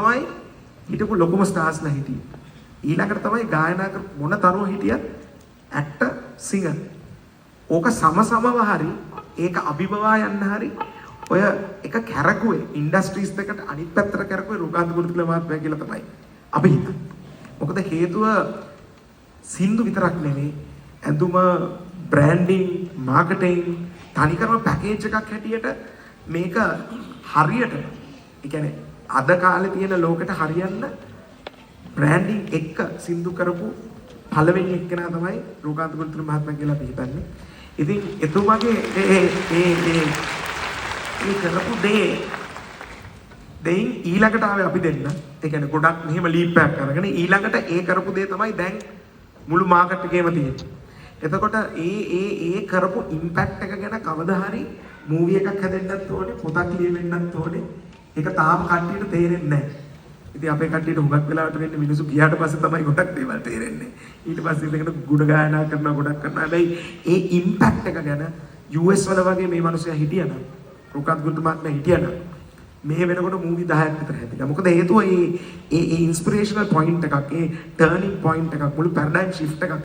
තමයි හිටපු ලොකුම ස්ටාර්ස්ලා හිටියේ. ඊළඟට තමයි ගායනා කර මොන තරුව හිටියත් ඇක්ටර් සිංගර්. ඕක සමසමව හරි ඒක අභිබවා යන්න හරි ඔය එක කැරකුවේ ඉන්ඩස්ට්‍රීස් දෙකට අනිත් පැත්තට කැරකුවේ රුගාන්ත ගුරුතුල මහත්මයා කියලා තමයි අපි හිතන්නේ. මොකද හේතුව සින්දු විතරක් නෙමෙයි ඇඳුම බ්‍රෑන්ඩින් මාකටිං තනිකරම පැකේජ් එකක් හැටියට මේක හරියට ඒ කියන්නේ අද කාලේ තියෙන ලෝකෙට හරියන්න බ්‍රෑන්ඩින් එක්ක සින්දු කරපු පළවෙනි එක්කෙනා තමයි රුගාන්ත ගුරුතුල මහත්මයා කියලා අපි හිතන්නේ. ඉතින් එතුමාගේ ඒ කරපු දෙයින් ඊළඟට ආවේ අපි දෙන්න. ඒ කියන්නේ ගොඩක් මෙහෙම ලීප් එකක් අරගෙන ඊළඟට ඒ කරපු දේ තමයි දැන් මුළු මාකට් එකේම තියෙන්නේ. එතකොට ඒ කරපු ඉම්පැක්ට් එක ගැන කවදා හරි මූවි එකක් හැදෙන්නත් ඕනේ, පොතක් ලියවෙන්නත් ඕනේ. ඒක තාම කට්ටියට තේරෙන්නේ නැහැ. ඉතින් අපේ කට්ටියට හුඟක් වෙලාවට වෙන්නේ මිනිස්සු ගියාට පස්සේ තමයි ගොඩක් දේවල් තේරෙන්නේ. ඊට පස්සේ ඉතින් ගුණ ගායනා කරනවා ගොඩක් කරනවා. හැබැයි ඒ ඉම්පැක්ට් එක ගැන US වල වගේ මේ මිනිස්සයා හිටියනම් රුගාන්ත ගුරුතුල මහත්මයා හිටියනම් මේ වෙනකොට මූවි 10ක් විතර හැදිලා. මොකද හේතුව ඒ ඉන්ස්පිරේෂනල් පොයින්ට් එකක්, ඒ ටර්නින් පොයින්ට් එකක්, මුළු පැරඩයිම් ෂිෆ්ට් එකක්